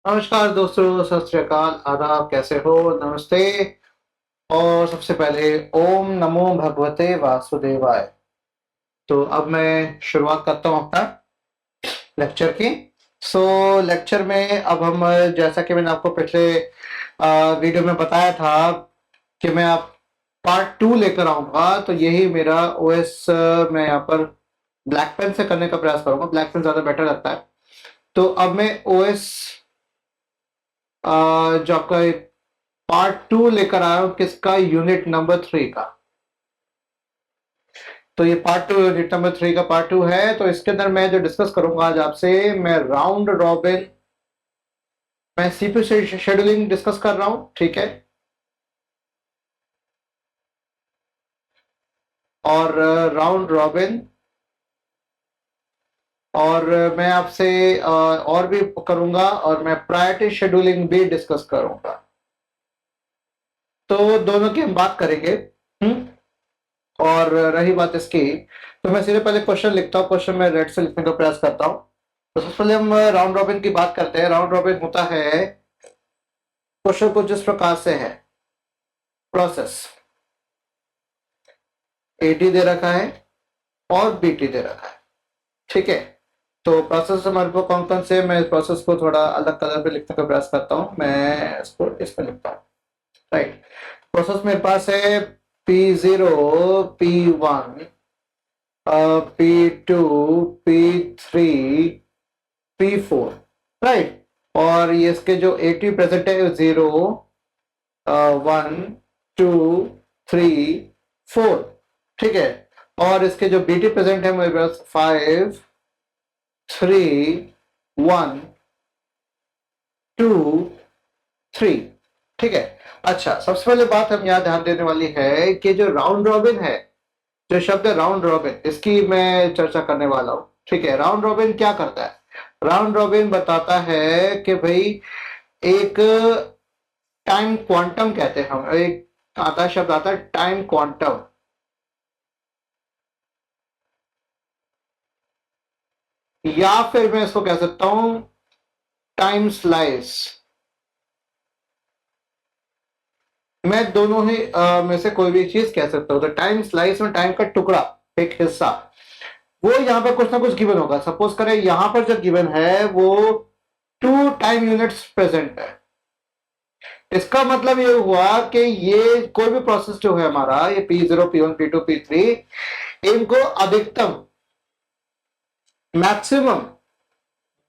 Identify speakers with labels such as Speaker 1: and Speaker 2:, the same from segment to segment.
Speaker 1: नमस्कार दोस्तों, सत श्री अकाल, आदाब, कैसे हो? नमस्ते। और सबसे पहले ओम नमो भगवते वासुदेवाय। तो अब मैं शुरुआत करता हूँ अपना लेक्चर की। लेक्चर में अब हम, जैसा कि मैंने आपको पिछले वीडियो में बताया था कि मैं आप पार्ट 2 लेकर आऊंगा, तो यही मेरा ओएस मैं यहाँ पर ब्लैक पेन से करने का प्रयास करूंगा। ब्लैक पेन ज्यादा बेटर लगता है। तो अब मैं ओएस जो आपका पार्ट 2 लेकर आया हूं, किसका? यूनिट नंबर 3 का। तो ये पार्ट 2 यूनिट नंबर 3 का पार्ट 2 है। तो इसके अंदर मैं जो डिस्कस करूंगा आज आपसे, मैं राउंड रॉबिन, मैं सीपीयू शेड्यूलिंग डिस्कस कर रहा हूं, ठीक है। और राउंड रॉबिन, और मैं आपसे और भी करूंगा, और मैं प्रायोरिटी शेड्यूलिंग भी डिस्कस करूंगा। तो दोनों की हम बात करेंगे। हम्म और रही बात इसकी, तो मैं सीधे पहले क्वेश्चन लिखता हूँ। क्वेश्चन में रेड से लिखने का प्रयास करता हूँ। तो सबसे पहले हम राउंड रॉबिन की बात करते हैं। राउंड रॉबिन होता है, क्वेश्चन कुछ जिस प्रकार से है। प्रोसेस एटी दे रखा है और बीटी दे रखा है, ठीक है। तो प्रोसेस हमारे पास कौन कौन से, मैं प्रोसेस को थोड़ा अलग कलर पे लिखने का प्रयास करता हूँ। मैं इसको इसमें लिखता हूँ, राइट। प्रोसेस मेरे पास है P0, P1, P2, P3, P4, right. और ये इसके जो एटी प्रेजेंट है, 0, 1, 2, 3, 4, ठीक है। और इसके जो बीटी प्रेजेंट है मेरे पास 5, 3, 1, 2, 3, ठीक है। अच्छा, सबसे पहले बात हम यहाँ ध्यान देने वाली है कि जो राउंड रॉबिन है, जो शब्द है राउंड रॉबिन, इसकी मैं चर्चा करने वाला हूं, ठीक है। राउंड रॉबिन क्या करता है? राउंड रॉबिन बताता है कि भाई एक टाइम क्वांटम कहते हैं हम, एक आता शब्द आता है टाइम क्वांटम, या फिर मैं इसको कह सकता हूं टाइम स्लाइस। मैं दोनों ही में से कोई भी चीज कह सकता हूं। तो टाइम स्लाइस में टाइम का टुकड़ा, एक हिस्सा, वो यहां पर कुछ ना कुछ गिवन होगा। सपोज करें यहां पर जो गिवन है वो 2 टाइम यूनिट्स प्रेजेंट है। इसका मतलब ये हुआ कि ये कोई भी प्रोसेस जो है हमारा, ये P0, P1, P2, P3, इनको अधिकतम, मैक्सिमम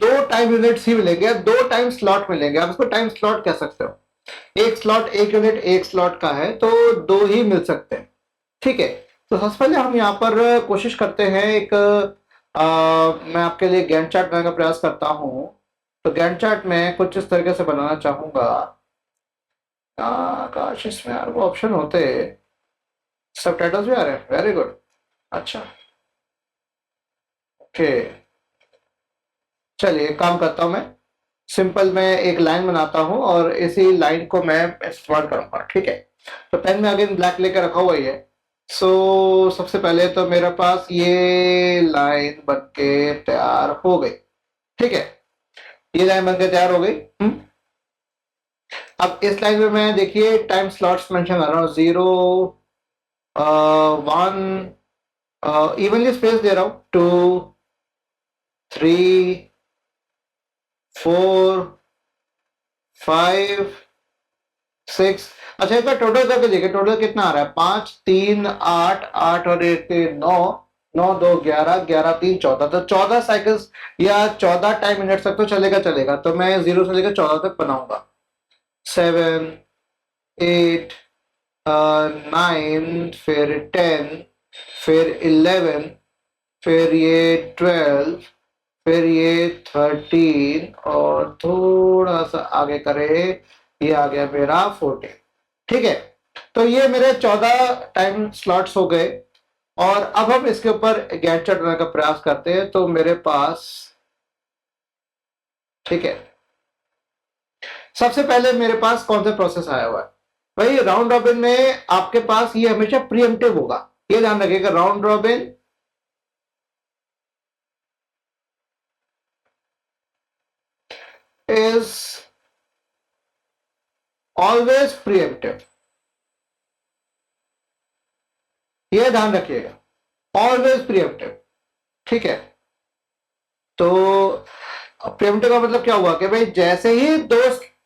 Speaker 1: 2 टाइम यूनिट्स ही मिलेंगे, 2 टाइम स्लॉट मिलेंगे। आप इसको टाइम स्लॉट कह सकते हो। एक स्लॉट, एक यूनिट एक स्लॉट का है, तो 2 ही मिल सकते हैं, ठीक है। तो सबसे पहले हम यहाँ पर कोशिश करते हैं एक मैं आपके लिए गैंट चार्ट बनाने का प्रयास करता हूं। तो गैंट चार्ट में कुछ इस तरीके से बनाना चाहूंगा। काश इसमें यार वो ऑप्शन होते, सब टाइटल्स भी आ रहे हैं, वेरी गुड। अच्छा, ओके, चलिए एक काम करता हूं मैं। सिंपल मैं एक लाइन बनाता हूं और इसी लाइन को मैं इस्तेमाल करूंगा, ठीक है। तो पेन में अगेन ब्लैक लेकर रखा हुआ ही है। सबसे पहले तो मेरे पास ये लाइन बन के तैयार हो गई, ठीक है। ये लाइन बनकर तैयार हो गई। अब इस लाइन में मैं, देखिए, टाइम स्लॉट्स मेंशन कर रहा हूँ। 0, 1, इवनली स्पेस दे रहा हूँ। 2, 3, 4, 5, 6। अच्छा, एक बार टोटल करके देखिए, टोटल कितना आ रहा है? 5, 3, 8, 8 और 1, 9, 9, 2, 11, 11, 3, 14। तो 14 साइकिल्स या 14 टाइम मिनट तक तो चलेगा चलेगा। तो मैं 0 से लेकर 14 तक बनाऊंगा। 7, 8, 9, फिर 10, फिर 11, फिर ये 12, फिर ये 13, और थोड़ा सा आगे करे, ये आ गया मेरा 14, ठीक है। तो ये मेरे 14 टाइम स्लॉट्स हो गए। और अब हम इसके ऊपर गैंट चार्ट बनाने का प्रयास करते हैं। तो मेरे पास, ठीक है, सबसे पहले मेरे पास कौन सा प्रोसेस आया हुआ है? भाई राउंड रॉबिन में आपके पास ये हमेशा प्रीएम्प्टिव होगा, ये ध्यान रखिएगा। Round robin is always pre-emptive, ये ध्यान रखिएगा, ऑलवेज प्रीएम्प्टिव। ठीक है, तो प्रीएम्प्टिव का मतलब क्या हुआ कि भाई जैसे ही दो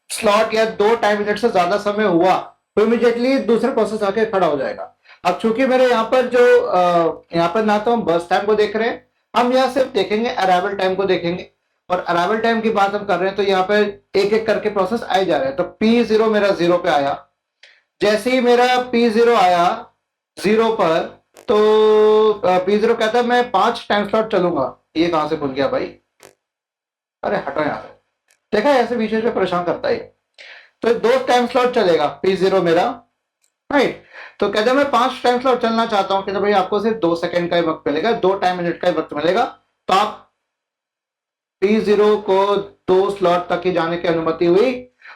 Speaker 1: स्लॉट या दो टाइम यूनिट से ज्यादा समय हुआ तो इमीडिएटली दूसरा प्रोसेस आके खड़ा हो जाएगा। अब चूंकि मेरे यहाँ पर जो यहाँ पर ना तो हम बर्स्ट टाइम को देख रहे हैं, हम यहाँ सिर्फ देखेंगे अराइवल टाइम को देखेंगे, और अराइवल टाइम की बात हम कर रहे हैं तो यहाँ पर एक एक करके प्रोसेस आए जा रहे हैं। तो P0 मेरा 0 पे आया, जैसे ही मेरा P0 आया 0 पर, तो P0 कहता है मैं 5 टाइम स्लॉट चलूंगा। ये कहां से भूल गया भाई, अरे हटो यार, देखा ऐसे बीच में परेशान करता है। तो 2 टाइम स्लॉट चलेगा P0 मेरा, राइट। तो कहते हैं मैं 5 टाइम स्लॉट चलना चाहता हूं, कहते भाई आपको सिर्फ 2 सेकंड का ही वक्त मिलेगा, 2 टाइम मिनट का ही वक्त मिलेगा। तो आप P0 को 2 स्लॉट तक ही जाने की अनुमति हुई,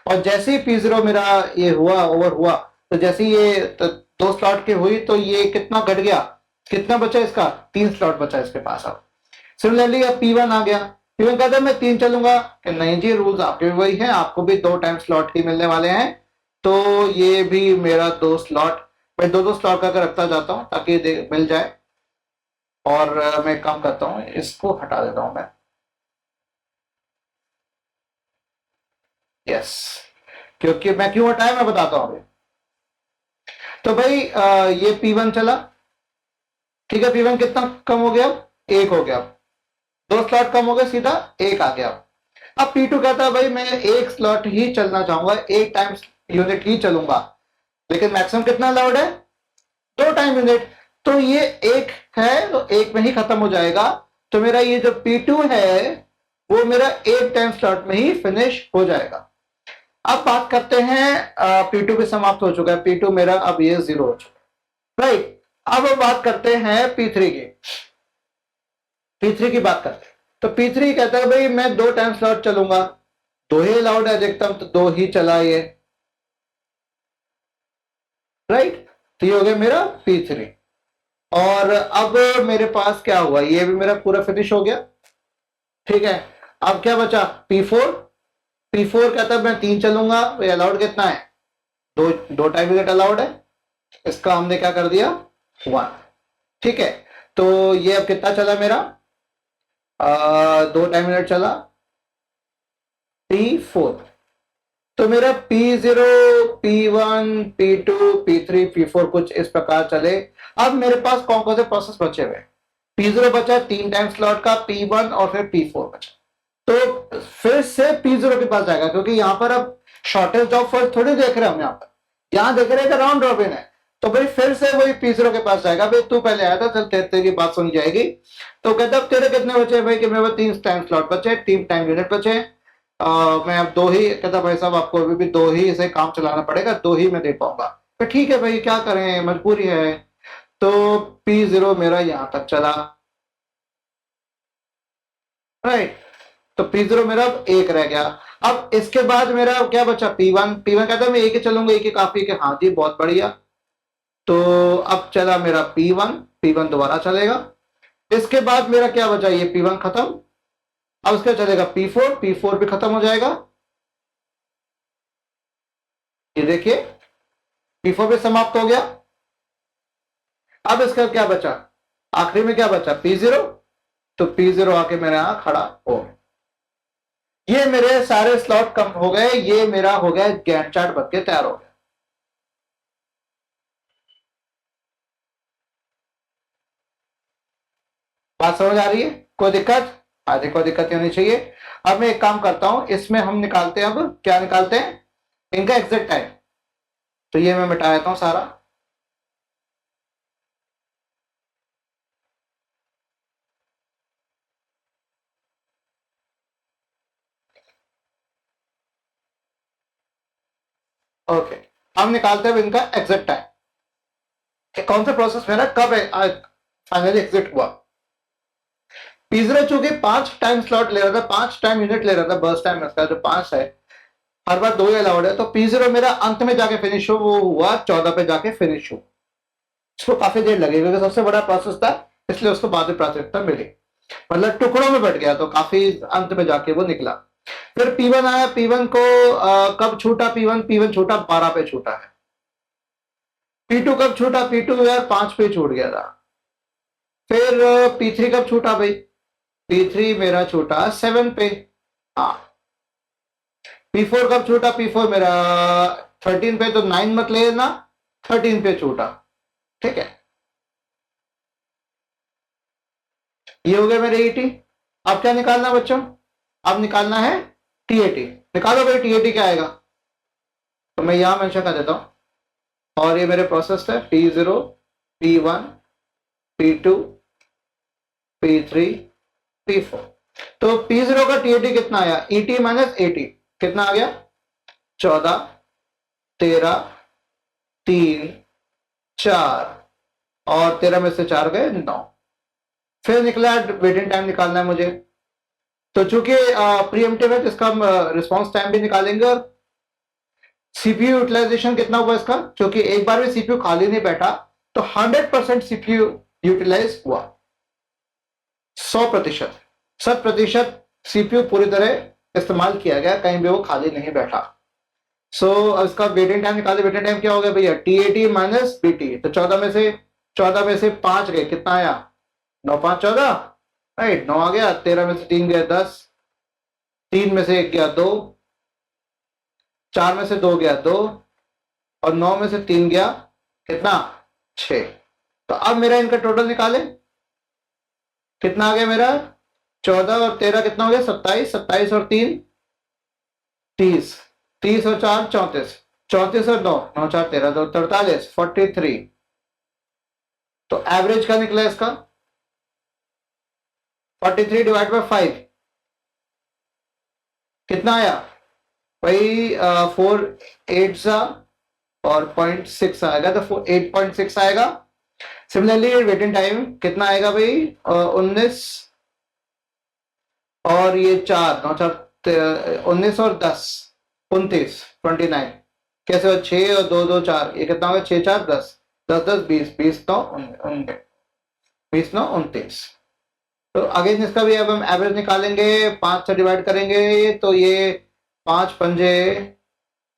Speaker 1: और जैसे ही P0 मेरा ये हुआ, ओवर हुआ, तो जैसे ही ये 2 स्लॉट की हुई तो ये कितना घट गया, कितना बचा इसका, 3 स्लॉट बचा इसके पास। अब सिमिलरली अब P1 आ गया, P1 कहता है मैं 3 चलूंगा, कि नहीं जी रूल्स आपके भी वही हैं, आपको भी 2 टाइम स्लॉट ही मिलने वाले हैं। तो ये भी मेरा 2 स्लॉट, मैं 2 स्लॉट का रखता जाता हूं ताकि मिल जाए। और मैं काम करता हूं, इसको हटा देता हूं मैं, यस, क्योंकि मैं क्यों हटाया मैं बताता हूं अभी। तो भाई ये P1 चला, ठीक है, P1 कितना कम हो गया, 1 हो गया, 2 स्लॉट कम हो गए, सीधा 1 आ गया। अब P2 कहता है भाई मैं 1 स्लॉट ही चलना चाहूंगा, 1 टाइम यूनिट ही चलूंगा, लेकिन मैक्सिमम कितना अलाउड है, 2 टाइम यूनिट। तो ये 1 है तो 1 में ही खत्म हो जाएगा। तो मेरा ये जो P2 है वो मेरा 1 टाइम स्लॉट में ही फिनिश हो जाएगा। अब बात करते हैं, P2 भी समाप्त हो चुका है, P2 मेरा अब ये 0 हो चुका है, राइट। अब बात करते हैं P3 की, P3 की बात करते हैं। तो P3 कहता है भाई मैं 2 टाइम स्लॉट चलूंगा, 2 ही अलाउड है अधिकतम, तो 2 ही चला ये, राइट। तो ये हो गया मेरा P3। और अब मेरे पास क्या हुआ, ये भी मेरा पूरा फिनिश हो गया, ठीक है। अब क्या बचा P4, P4 कहता है मैं 3 चलूंगा, भाई अलाउड कितना है, 2 टाइम यूनिट अलाउड है, इसका हमने क्या कर दिया 1, ठीक है। तो ये अब कितना चला मेरा, 2 टाइम यूनिट चला, P4। तो मेरा P0, P1, P2, P3, P4 कुछ इस प्रकार चले। अब मेरे पास कौन कौन से प्रोसेस बचे हुए, P0 बचा 3 टाइम स्लॉट का, P1 और फिर P4 बचा। तो फिर से P0 के पास जाएगा, क्योंकि यहां पर अब शॉर्टेस्ट ऑफ फर्स्ट थोड़ी देख रहे हैं हम, यहां देख रहे हैं कि राउंड रॉबिन है। तो भाई फिर से वही P0 के पास जाएगा, भाई तू पहले आया था, चल तेरे की बात सुनी जाएगी। तो कहता अब तेरे कितने बचे भाई, कि मेरे 3 टाइम स्लॉट बचे, 3 टाइम यूनिट बचे, मैं अब 2 ही, कहता भाई साहब आपको अभी भी 2 ही इसे काम चलाना पड़ेगा, 2 ही मैं दे पाऊंगा। तो ठीक है भाई क्या करें, मजबूरी है। तो P0 मेरा यहां तक चला, राइट। तो P0 मेरा अब 1 रह गया। अब इसके बाद मेरा क्या बचा P1, P1 कहता है मैं 1 ही चलूंगा, 1 ही काफी है, हाँ जी बहुत बढ़िया। तो अब चला मेरा P1, P1 दोबारा चलेगा। इसके बाद मेरा क्या बचा, ये P1 खत्म। अब इसका चलेगा P4, P4 भी खत्म हो जाएगा, ये देखिए P4 भी समाप्त हो गया। अब इसका क्या बचा, आखिरी में क्या बचा P0। तो P0 आके मेरे यहां खड़ा हो गया, ये मेरे सारे स्लॉट कम हो गए, ये मेरा हो गया गैंट चार्ट बन के तैयार हो गया। बात समझ आ रही है, कोई दिक्कत, आगे कोई दिक्कत नहीं होनी चाहिए। अब मैं एक काम करता हूं, इसमें हम निकालते हैं, अब क्या निकालते हैं, इनका एग्जैक्ट टाइम। तो ये मैं मिटा देता हूं सारा, ओके। हम निकालते हैं इनका एग्जैक्ट टाइम, कौन सा प्रोसेस मेरा कब फाइनली एग्जिट हुआ। P0 चूंकि 5 टाइम स्लॉट ले रहा था, 5 टाइम यूनिट ले रहा था, बर्स्ट टाइम इसका जो 5 है, हर बार 2 ही अलाउड है। तो P0 मेरा अंत में जाके फिनिश हो, वो हुआ 14 पे जाके फिनिश हो। उसको काफी देर लगी क्योंकि सबसे बड़ा प्रोसेस था, इसलिए उसको बाद में प्राथमिकता मिली, मतलब टुकड़ों में बट गया, तो काफी अंत में जाके वो निकला। फिर P1 आया, P1 को कब छूटा, P1 छूटा 12 पे छूटा है। P2 कब छूटा, P2 यार 5 पे छूट गया था। फिर P3 कब छूटा भाई, P3 मेरा छूटा 7 पे। हाँ, P4 कब छूटा, P4 मेरा 13 पे, तो 9 मत लेना, 13 पे छूटा। ठीक है, ये हो गया मेरे ईटी। अब क्या निकालना बच्चों, अब निकालना है टीएटी। निकालो भाई टीएटी क्या आएगा, तो मैं यहां मेंशन कर देता हूं। और ये मेरे प्रोसेस है P0, P1, P2, P3, P4। तो P0 का टीएटी कितना आया, ईटी माइनस एटी कितना आ गया, 14, 13, 3, 4, और 13 में से 4 गए 9। फिर निकला वेटिंग टाइम निकालना है मुझे, तो चूंकि प्रीएम्प्टिव है तो इसका रिस्पॉन्स टाइम भी निकालेंगे। और सीपीयू यूटिलाइजेशन कितना हुआ इसका, क्योंकि एक बार भी सीपीयू खाली नहीं बैठा, तो 100% सीपीयू यूटिलाइज हुआ, 100%, 100% सीपीयू पूरी तरह इस्तेमाल किया गया, कहीं भी वो खाली नहीं बैठा। सो इसका वेटिंग टाइम निकाले, वेटिंग टाइम क्या हो गया भैया, टीएटी माइनस बीटी। तो 14 में से 5 गए, कितना आया, 9, 5, 14, राइट, 9 आ गया। 13 में से 3 गया 10, 3 में से 1 गया 2, 4 में से 2 गया 2, और 9 में से 3 गया कितना, 6। तो अब मेरा इनका टोटल निकाले, कितना आ गया मेरा, 14 और 13 कितना हो गया, 27, 27 और 3 30, 30 और 4 34, 34 और 9 9 4 13 2 43, 43। तो एवरेज का निकला इसका 43 डिवाइड बाय 5 कितना आया भाई, 4 8 और 0.6 आएगा, तो 8.6 आएगा। सिमिलरली वेटिंग टाइम कितना आएगा भाई, 19 और ये 4 9 4 19 और 10 29, 29 कैसे हो, 6 और 2 2 4, ये कितना होगा, 6 4 10 10 10 20 20 9 20 9 29। तो अगेन इसका भी अब हम एवरेज निकालेंगे, 5 से डिवाइड करेंगे, तो ये 5 पंजे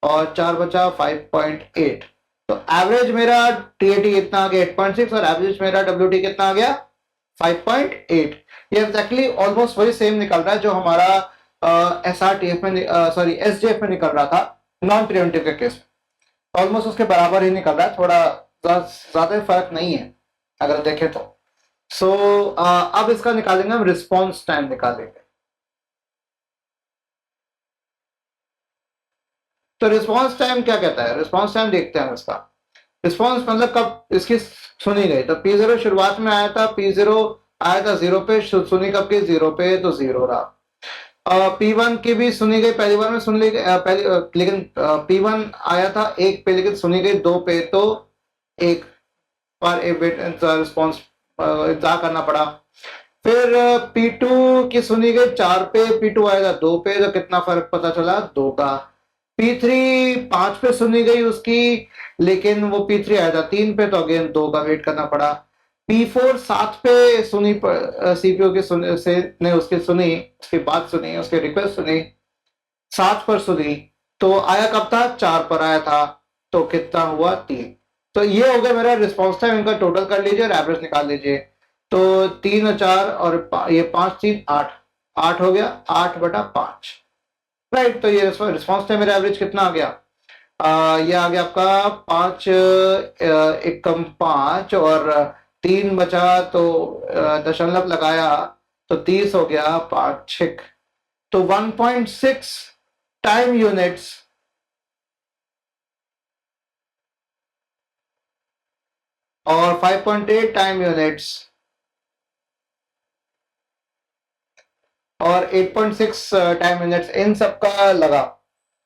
Speaker 1: और 4 बचा 5.8। तो एवरेज मेरा टीएटी कितना आ गया, 8.6, और एवरेज मेरा डब्ल्यूटी कितना आ गया, 5.8। ये एग्जैक्टली ऑलमोस्ट वही सेम निकल रहा है जो हमारा एसआरटीएफ में, सॉरी एसडीएफ में निकल रहा था नॉन प्रिवेंटिव के केस में, ऑलमोस्ट उसके बराबर ही निकल रहा है, थोड़ा ज्यादा फर्क नहीं है अगर देखें तो। सो अब इसका निकालेंगे हम, रिस्पॉन्स टाइम निकालेंगे। तो रिस्पॉन्स टाइम क्या कहता है, रिस्पॉन्स टाइम देखते हैं इसका। रिस्पॉन्स मतलब कब इसकी सुनी गई, तो P0 शुरुआत में आया था, P0 आया था 0 पे, सुनी कब की, 0 पे, तो 0 रहा। P1 की भी सुनी गई, पहली बार में सुन ली पहली, लेकिन P1 आया था 1 पे, लेकिन सुनी गई 2 पे, तो 1 पर रिस्पॉन्स इंतजार करना पड़ा। फिर P2 की सुनी गई 4 पे, P2 आया था 2 पे, तो कितना फर्क पता चला, 2 का। P3 5 पे सुनी गई उसकी, लेकिन वो P3 आया था 3 पे, तो अगेन 2 का वेट करना पड़ा। P4 7 पे सुनी, सीपीयू की से ने उसकी सुनी, उसकी बात सुनी, उसकी रिक्वेस्ट सुनी, 7 पर सुनी, तो आया कब था, 4 पर आया था, तो कितना हुआ, 3। तो ये हो गया मेरा रिस्पॉन्स टाइम, इनका टोटल कर लीजिए और एवरेज निकाल लीजिए। तो 3 और 4 और ये 5 3 8, 8 हो गया, 8/5, राइट। तो ये रिस्पॉन्स टाइम मेरा एवरेज कितना आ गया, ये आ गया आपका 5 1 कम 5 और 3 बचा, तो दशमलव लगाया, तो 30 हो गया, 5 6, तो 1.6 टाइम यूनिट्स और 5.8 टाइम यूनिट्स और 8.6 टाइम यूनिट्स, इन सब का लगा,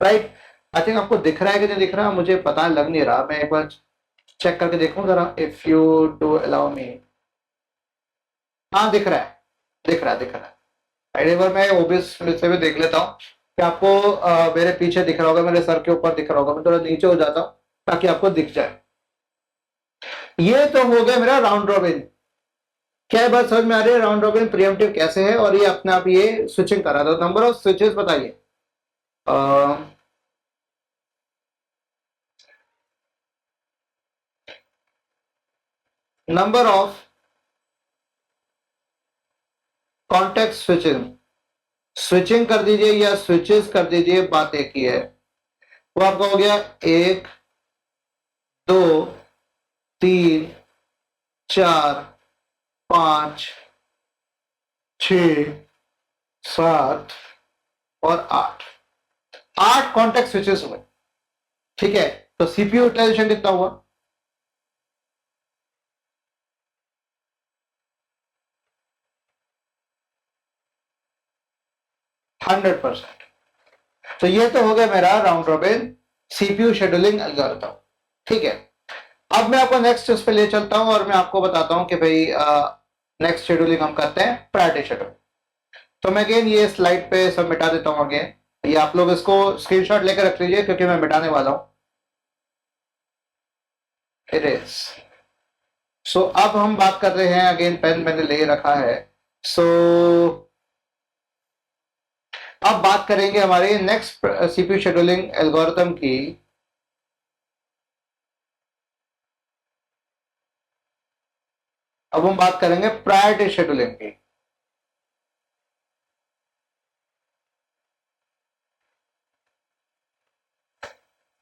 Speaker 1: राइट। आई थिंक आपको दिख रहा है कि नहीं दिख रहा, मुझे पता लग नहीं रहा, मैं एक बार चेक करके देखूं जरा, if you do allow me. हाँ दिख रहा है, दिख रहा है, दिख रहा है। एक बार मैं ओबीएस से भी देख लेता हूँ कि आपको मेरे पीछे दिख रहा होगा, मेरे सर के ऊपर दिख रहा होगा, मैं थोड़ा नीचे हो जाता हूँ ताकि आपको दिख जाए। ये तो हो गया मेरा राउंड रॉबिन, क्या बात समझ में आ रही है? राउंड रॉबिन प्रीएम्प्टिव कैसे है और ये अपने आप ये स्विचिंग कर रहा था। नंबर ऑफ स्विचेस बताइए। Number of contact switching, switching कर दीजिए या स्विचेस कर दीजिए, बात एक ही है। वो आपका हो गया 1 2 3 4 5 6 7 और 8, 8 कॉन्टेक्ट स्विचेस हुए। ठीक है, तो सीपीयू यूटिलाइजेशन कितना हुआ? Hundred percent. तो ये तो हो गया मेरा round robin CPU scheduling algorithm. ठीक है, अब मैं आपको नेक्स्ट उस पे ले चलता हूं और मैं आपको बताता हूं कि भाई नेक्स्ट शेड्यूलिंग हम करते हैं प्रायोरिटी शेड्यूल। तो मैं अगेन ये स्लाइड पे सब मिटा देता हूं अगेन, ये आप लोग इसको स्क्रीनशॉट लेकर रख लीजिए क्योंकि मैं मिटाने वाला हूं। इरेज। सो अब हम बात कर रहे हैं, अगेन पेन मैंने ले रखा है। सो अब बात करेंगे हमारे नेक्स्ट सीपीयू शेड्यूलिंग एल्गोरिथम की। अब हम बात करेंगे प्रायोरिटी शेड्यूलिंग की।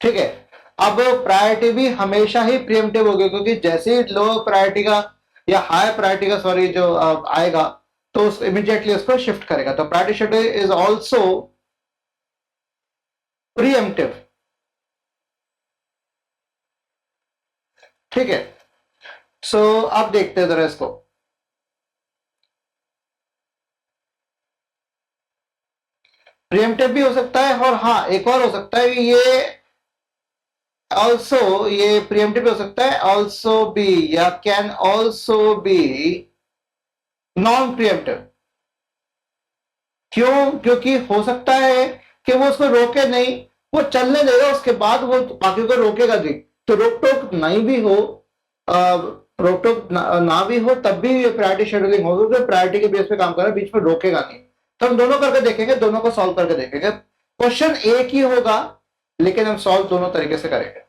Speaker 1: ठीक है, अब प्रायोरिटी भी हमेशा ही प्रीएम्प्टिव होगी क्योंकि जैसे ही लो प्रायोरिटी का या हाई प्रायोरिटी का सॉरी जो आएगा तो इमीडिएटली उसको शिफ्ट करेगा। तो priority schedule is also pre-emptive. ठीक है, सो अब देखते हैं जरा इसको। प्रीएम्प्टिव भी हो सकता है और हाँ एक और हो सकता है, ये ऑल्सो ये प्रीएम्प्टिव हो सकता है ऑल्सो बी या can also be non pre-emptive. क्यों? क्योंकि हो सकता है कि वो उसको रोके नहीं, वो चलने देगा, उसके बाद वो बाकी को रोकेगा नहीं। तो रोक टोक नहीं भी हो, रोक टोक ना भी हो तब भी ये प्रायोरिटी शेड्यूलिंग होगी क्योंकि प्रायोरिटी के बेस पे काम कर रहा है, बीच में रोकेगा नहीं। तो हम दोनों करके देखेंगे, दोनों को सॉल्व करके देखेंगे। क्वेश्चन एक ही होगा लेकिन हम सॉल्व दोनों तरीके से करेंगे।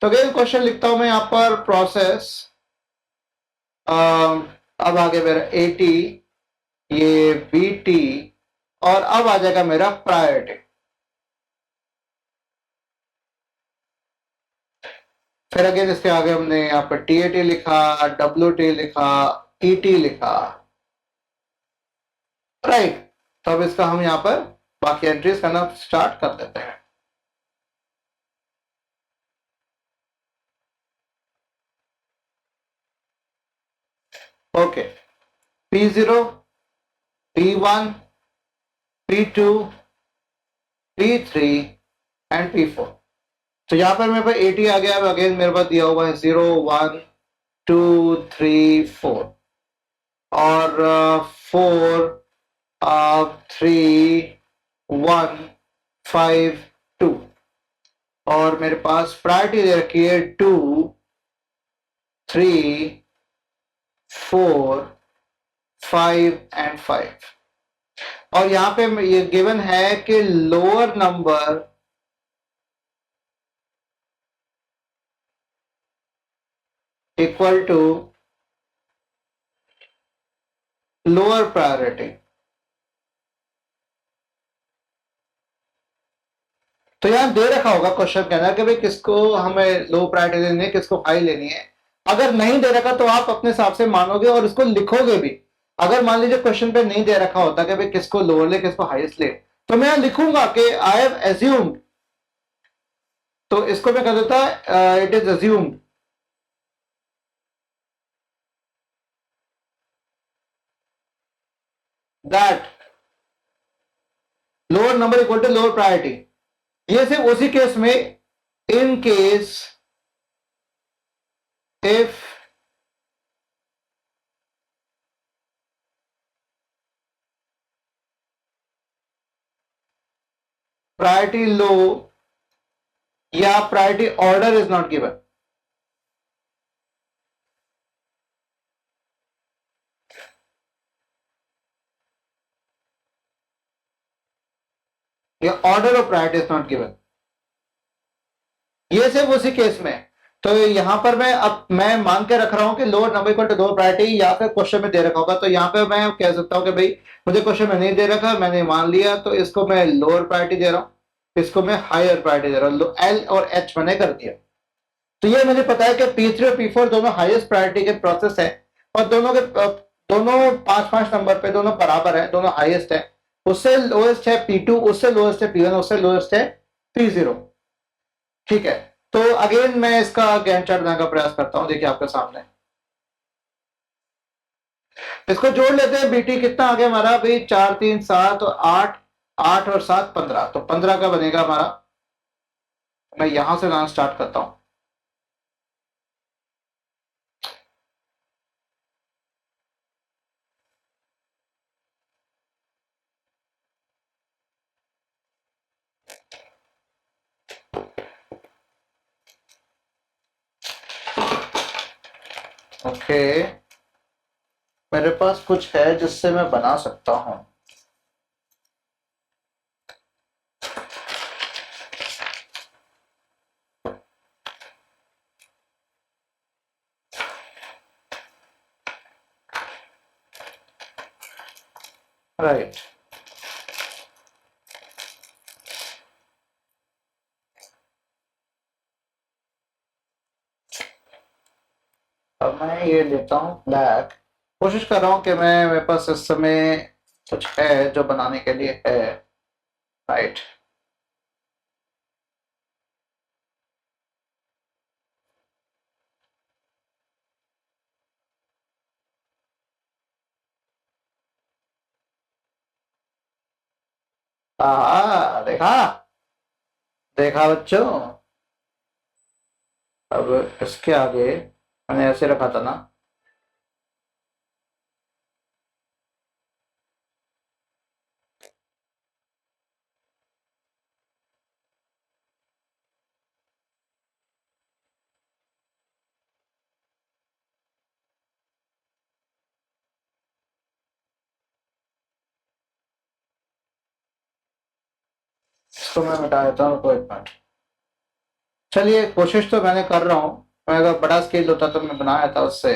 Speaker 1: तो अगेन क्वेश्चन लिखता हूं मैं यहां पर, प्रोसेस अब आगे मेरा एटी, ये बीटी और अब आ जाएगा मेरा प्रायोरिटी। फिर अगेन इसके आगे हमने यहाँ पर टीएटी लिखा, डब्ल्यूटी लिखा, ईटी लिखा, राइट। तो अब इसका हम यहाँ पर बाकी एंट्रीज करना स्टार्ट कर देते हैं। Okay, P0, P1, P2, P3 and P4। तो यहां पर मेरे पास 80 आ गया। अब अगेन मेरे पास दिया हुआ है 0 1 2 3 4 और 4 3 1 5 2 और मेरे पास प्रायोरिटी दे रखी है 2 3 4 5 एंड 5। और यहां पे ये गिवन है कि lower number equal to lower priority. तो यहां दे रखा होगा क्वेश्चन के अंदर कि भाई किसको हमें लो प्रायोरिटी लेनी है, किसको हाई लेनी है। अगर नहीं दे रखा तो आप अपने हिसाब से मानोगे और इसको लिखोगे भी। अगर मान लीजिए क्वेश्चन पे नहीं दे रखा होता कि भाई किसको लोअर ले किसको हाईएस्ट ले, तो मैं यहां लिखूंगा कि आई हैव एज्यूम्ड। तो इसको मैं कर देता it is assumed that lower number equal to lower priority. ये सिर्फ उसी केस में, in case if priority low या priority order is not given. ये order of priority is not given, ये सिर्फ उसी केस में। तो यहां पर मैं मान के रख रहा हूं कि lower number equal to lower priority, या फिर क्वेश्चन में दे रखा होगा, तो यहाँ पे मैं कह सकता हूं कि भाई मुझे क्वेश्चन में नहीं दे रखा, मैंने मान लिया, तो इसको मैं लोअर प्रायोरिटी दे रहा हूं, इसको मैं हायर प्रायोरिटी दे रहा हूं, एल और एच मैंने कर दिया। तो ये मुझे पता है कि P3 और P4 दोनों हाईएस्ट प्रायोरिटी के प्रोसेस है, और दोनों 5-5 नंबर पे दोनों बराबर है, दोनों हाईएस्ट है। उससे लोएस्ट है P2, उससे लोएस्ट है P1, उससे लोएस्ट है P0। ठीक है, तो अगेन मैं इसका गैंट चार्ट बनाने का प्रयास करता हूं, देखिए आपके सामने। इसको जोड़ लेते हैं, बीटी कितना आ गया हमारा भाई, 4 3 7 और 8, 8 और 7 15, तो 15 का बनेगा हमारा। मैं यहां से लाना स्टार्ट करता हूं। ओके, मेरे पास कुछ है जिससे मैं बना सकता हूं। राइट, अब मैं ये लेता हूं ब्लैक, कोशिश कर रहा हूं कि मेरे पास इस समय कुछ है जो बनाने के लिए है। राइट, देखा, देखा बच्चों। अब इसके आगे मैंने ऐसे रखा था ना, इसको मैं मिटा देता हूँ, कोई मिनट। चलिए, कोशिश तो मैंने कर रहा हूँ, मैं अगर बड़ा स्केल होता तो मैं बनाया था उससे।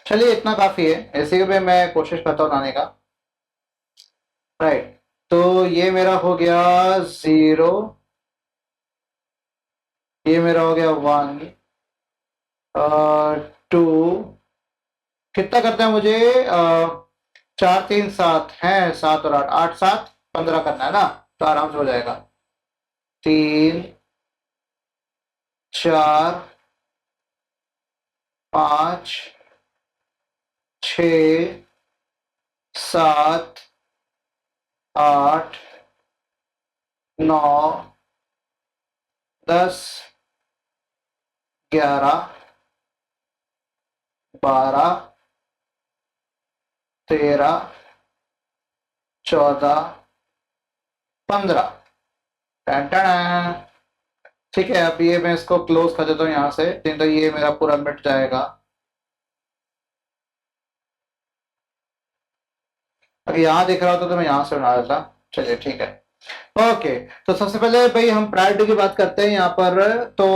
Speaker 1: चलिए, इतना काफी है, ऐसे में मैं कोशिश करता हूँ बनाने का। राइट, तो ये मेरा हो गया 0, ये मेरा हो गया 1, 2, कितना करना है मुझे, 4 3 7 है, 7 और 8, 8 7 15 करना है ना, तो आराम से हो जाएगा। 3 4 5 6 7 8 9 10 11 12 13 14 15। ठीक है, अब ये मैं इसको क्लोज कर देता हूँ यहाँ से, नहीं तो ये मेरा पूरा मिट जाएगा। अगर यहाँ दिख रहा होता तो मैं यहाँ से बना देता। चलिए ठीक है, ओके। तो सबसे पहले भाई हम प्रायोरिटी की बात करते हैं यहाँ पर। तो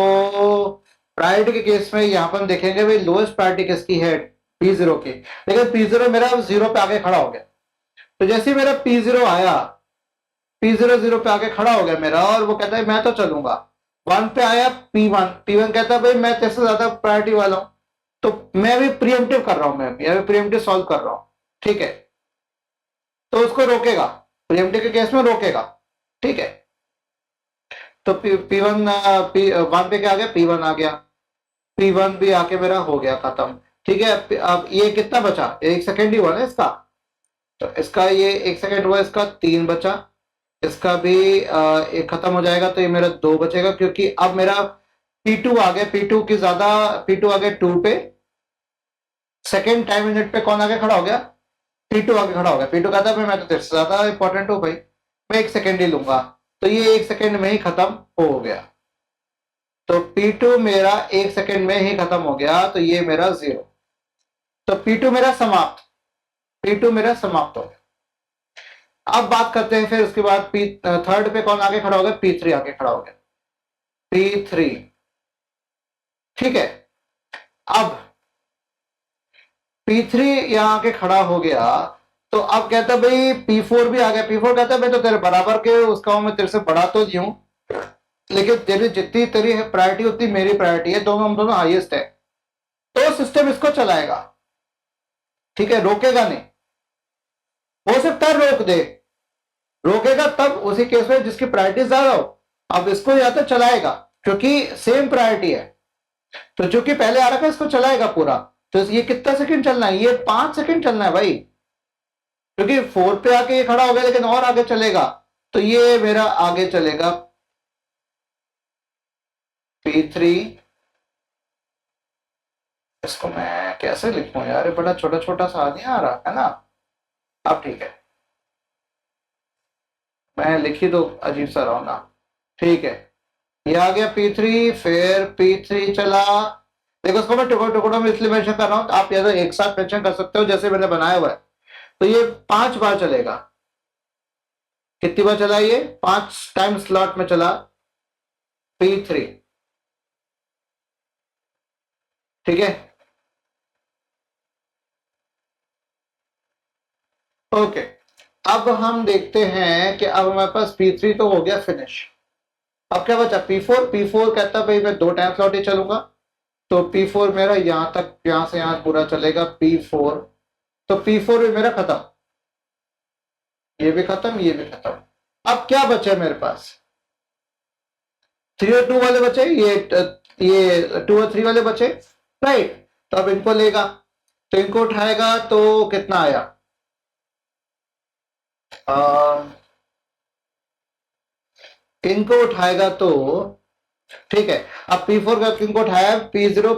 Speaker 1: प्रायोरिटी के केस में यहाँ पर हम देखेंगे भाई लोएस्ट प्रायोरिटी किसकी है, P0 की। लेकिन P0 मेरा 0 पे आके खड़ा हो गया, तो जैसे ही मेरा P0 आया, P0 0 पे आके खड़ा हो गया मेरा, और वो कहता है मैं तो चलूंगा। 1 पे आया P1, P1 कहता है भाई मैं तेरे से ज्यादा प्रायोरिटी वाला हूं, तो मैं भी प्रिएम्प्टिव कर रहा हूं, मैं भी प्रिएम्प्टिव सॉल्व कर रहा हूं। ठीक है, तो उसको रोकेगा, प्रिएम्प्टिव के केस में रोकेगा। ठीक है, तो P1 P1 पे क्या आ गया, P1 आ गया, P1 भी आके मेरा हो गया खत्म। ठीक है, अब ये कितना बचा, 1 सेकेंड ही हुआ ना इसका, तो इसका ये 1 सेकेंड हुआ, इसका 3 बचा, इसका भी एक खत्म हो जाएगा, तो ये मेरा 2 बचेगा, क्योंकि अब मेरा P2 आ गया, P2 की ज्यादा, P2 आ गया 2 पे, सेकेंड टाइम यूनिट पे कौन आगे खड़ा हो गया, P2 आगे खड़ा हो गया। P2 कहता है मैं तो तेरे से ज्यादा इंपॉर्टेंट हूं भाई, मैं 1 सेकेंड ही लूंगा, तो ये 1 सेकेंड में ही खत्म हो गया। तो P2 मेरा 1 सेकेंड में ही खत्म हो गया, तो ये मेरा 0, तो P2 मेरा समाप्त, P2 मेरा समाप्त हो गया। अब बात करते हैं फिर उसके बाद थर्ड पे कौन आगे खड़ा हो गया, P3 आगे खड़ा हो गया, P3। ठीक है, अब P3 यहाँ आके खड़ा हो गया, तो अब कहता है भाई P4 भी आ गया। P4 कहता है भाई तो तेरे बराबर के उसका मैं तेरे से बड़ा तो नहीं हूं, लेकिन तेरी जितनी तेरी प्रायोरिटी उतनी मेरी प्रायोरिटी है, दोनों हम दोनों हाईएस्ट है, तो सिस्टम इसको चलाएगा। ठीक है, रोकेगा नहीं, हो सकता है रोक दे, रोकेगा तब उसी केस में जिसकी प्रायोरिटी ज्यादा हो। अब इसको या तो चलाएगा क्योंकि सेम प्रायोरिटी है, तो जो कि पहले आ रखा है इसको चलाएगा पूरा। तो ये कितना सेकंड चलना है, ये 5 सेकंड चलना है भाई, क्योंकि 4 पे आके ये खड़ा हो गया लेकिन और आगे चलेगा, तो ये मेरा आगे चलेगा P3। इसको मैं कैसे लिखूं यार, ये बड़ा छोटा छोटा सा नहीं आ रहा है ना। अब ठीक है, मैं लिख ही दो, अजीब सा रहा ना। ठीक है, ये आ गया P3, फिर P3 चला। देखो इसको मैं टुकड़ों टुकड़ों में इसलिए मेंशन कर रहा हूं, आप या तो एक साथ मेंशन कर सकते हो जैसे मैंने बनाया हुआ है। तो ये 5 बार चलेगा। कितनी बार चला, ये 5 टाइम स्लॉट में चला P3। ठीक है, ओके। अब हम देखते हैं कि अब हमारे पास P3 तो हो गया फिनिश। अब क्या बचा, P4। P4 कहता है भाई मैं 2 टाइम स्लॉट ही चलूंगा, तो P4 मेरा यहां तक, यहां से यहां पूरा चलेगा P4। तो P4 भी मेरा खत्म, ये भी खत्म, ये भी खत्म। अब क्या बचे मेरे पास, 3 और 2 वाले बचे, ये 2 और 3 वाले बचे, राइट। तो अब इनको लेगा, तो इनको उठाएगा तो कितना आया, इनको उठाएगा तो ठीक है। अब P4 का किनको उठाया, P0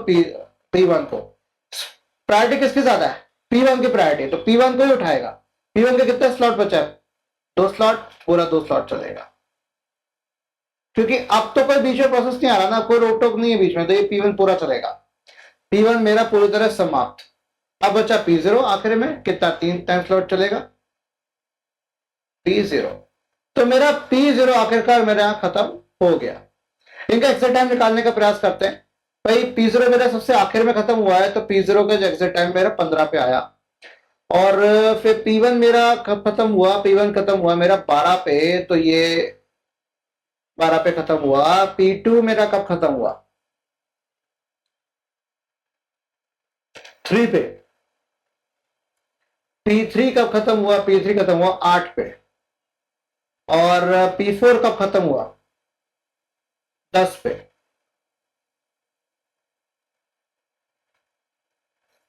Speaker 1: P1 को। प्रायोरिटी किसकी ज्यादा है, P1 की प्रायोरिटी, तो P1 को ही उठाएगा। P1 के कितने स्लॉट बचा है, 2 स्लॉट, पूरा 2 स्लॉट चलेगा, क्योंकि अब तो कोई बीच में प्रोसेस नहीं आ रहा ना, कोई रोक टोक नहीं है बीच में, तो ये P1 पूरा चलेगा। P1 मेरा पूरी तरह समाप्त। अब बचा P0 आखिर में, कितना 3 टाइम स्लॉट चलेगा P0। तो मेरा P0 आखिरकार मेरा यहां खत्म हो गया। इनका एग्जिट टाइम निकालने का प्रयास करते हैं। भाई P0 मेरा सबसे आखिर में खत्म हुआ है, तो P0 का जो एग्जिट टाइम मेरा 15 पे आया, और फिर P1 मेरा कब खत्म हुआ, P1 खत्म हुआ मेरा 12 पे, तो ये 12 पे खत्म हुआ। P2 मेरा कब खत्म हुआ, 3 पे। P3 कब खत्म हुआ, P3 खत्म हुआ 8 पे। और P4 कब खत्म हुआ, 10 पे।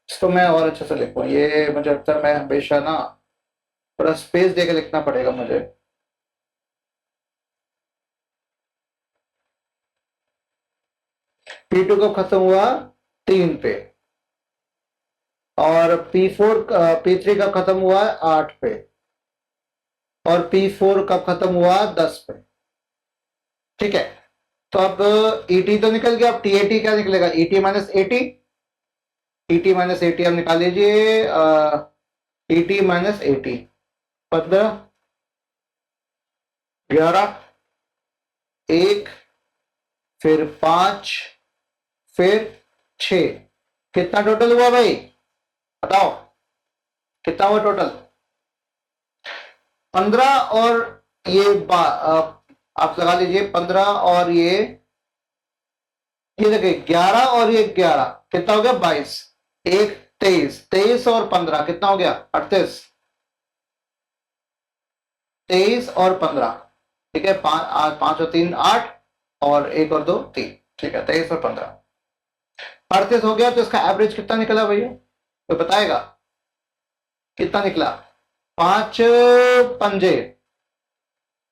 Speaker 1: इसको मैं और अच्छे से लिखूं, ये मुझे लगता है मैं हमेशा ना थोड़ा स्पेस देके लिखना पड़ेगा मुझे। P2 कब खत्म हुआ, 3 पे। और P3 कब खत्म हुआ, 8 पे। और P4 कब खत्म हुआ, 10 पे। ठीक है, तो अब ET तो निकल गया, अब TAT क्या निकलेगा, ET minus AT। ET minus AT अब निकाल लीजिए, ET माइनस AT, 15, 11, 1, फिर 5, फिर 6। कितना टोटल हुआ भाई, बताओ कितना हुआ टोटल, 15। और ये आप लगा लीजिए 15, और ये देखिए 11, और ये 11, कितना हो गया 22, एक 23, 23 और 15 कितना हो गया 38, 23 और 15। ठीक है, 5 और 3 8, और 1 और 2 3। ठीक है, 23 और 15, 38 हो गया। तो इसका एवरेज कितना निकला भैया, तो बताएगा कितना निकला, 5 पंजे,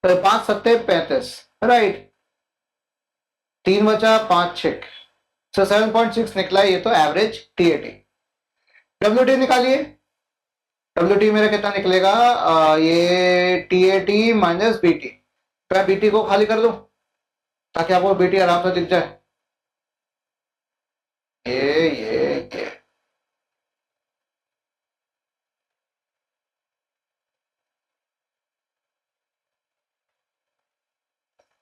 Speaker 1: 5 सत्ते 35, राइट। 3 बचा, 5 6, तो 7.6 निकला ये तो एवरेज TAT। WT निकालिए, WT मेरा कितना निकलेगा, ये TAT माइनस BT। तो मैं BT को खाली कर दूं ताकि आपको BT आराम से दिख जाए, ये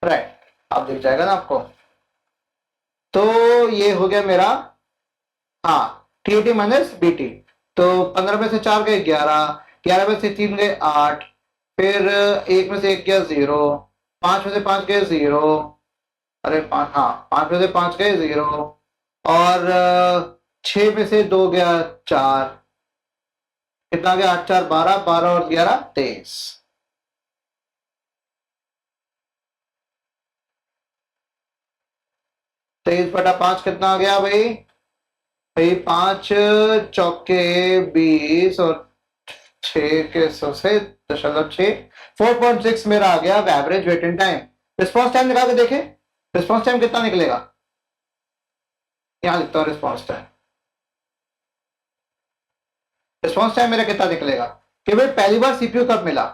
Speaker 1: राइट, अब दिख जाएगा ना आपको। तो ये हो गया मेरा, हाँ, टी माइनस बी टी। तो 15 में से 4 गए 11, 11 में से 3 गए 8, फिर 1 में से 1 गया 0, 5 में से 5 गए 0, अरे 5, हाँ 5 में से 5 गए 0, और 6 में से 2 गया 4, कितना गया 8 4 12, 12 और 11 23। 23/5 कितना आ गया भाई? भाई 5 चौके 20 और 6 के 100 से 0.6, 4.6 मेरा आ गया average waiting time. Response time निकाल के देखे, रिस्पॉन्स टाइम कितना निकलेगा? यहां लिखता हूं रिस्पॉन्स टाइम। रिस्पॉन्स टाइम मेरा कितना निकलेगा कि भाई पहली बार सीपीयू कब मिला?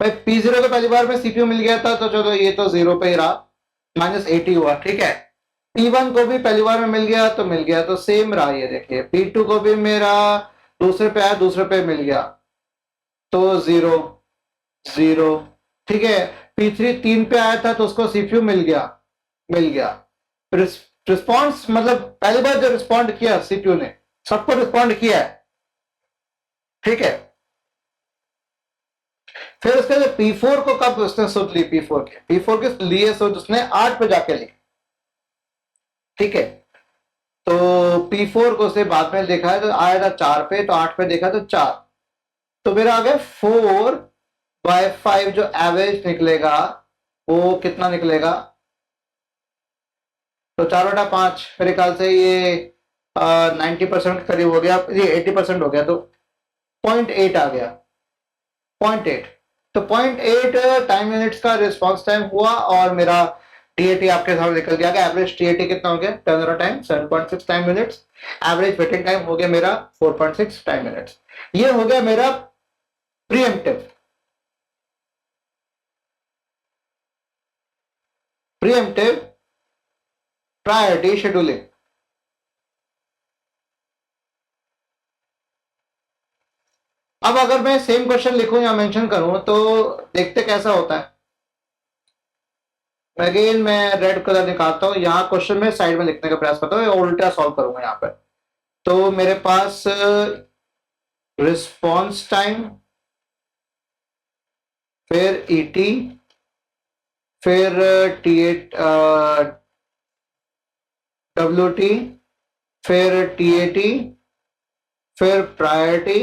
Speaker 1: भाई P0 को पहली बार में सीपीयू मिल गया था, तो चलो ये तो 0 पे ही रहा, -80 हुआ, ठीक है। P1 को भी पहली बार में मिल गया तो मिल गया, तो सेम रहा, ये देखिए। P2 को भी मेरा दूसरे पे आया, दूसरे पे मिल गया, तो 0 0, ठीक है। P3 3 पे आया था तो उसको सीपीयू मिल गया, मिल गया। रिस्पॉन्स मतलब पहली बार जो रिस्पॉन्ड किया सीपीयू ने, सबको रिस्पॉन्ड किया है, ठीक है। फिर उसके बाद P4 को कब उसने सुध ली? P4 के लिए सुध उसने 8 पे जाके ली, ठीक है। तो P4 को उसने बाद में देखा है तो आया था 4 पे, तो 8 पे देखा तो 4, तो मेरा आ गया 4/5 जो एवरेज निकलेगा वो कितना निकलेगा? तो 4/5 मेरे ख्याल से ये 90% करीब हो गया, ये 80% हो गया, तो 0.8 आ गया, 0.8। तो 0.8 टाइम यूनिट्स का रिस्पॉन्स टाइम हुआ, और मेरा टीएटी आपके सामने निकल गया। एवरेज टीएटी कितना हो गया? Turnaround time 7.6 time units, average waiting time हो गया मेरा 4.6 टाइम यूनिट्स। ये हो गया मेरा प्रीएम्प्टिव। Pre-emptive priority scheduling. अब अगर मैं सेम क्वेश्चन लिखूं या मेंशन करूं तो देखते कैसा होता है। अगेन मैं रेड कलर निकालता हूं, यहां क्वेश्चन में साइड में लिखने का प्रयास करता हूं, उल्टा सॉल्व करूंगा यहां पर। तो मेरे पास रिस्पॉन्स टाइम, फिर ईटी, फिर टी एट डब्ल्यू टी, फिर टी ए टी, फिर प्रायोरिटी,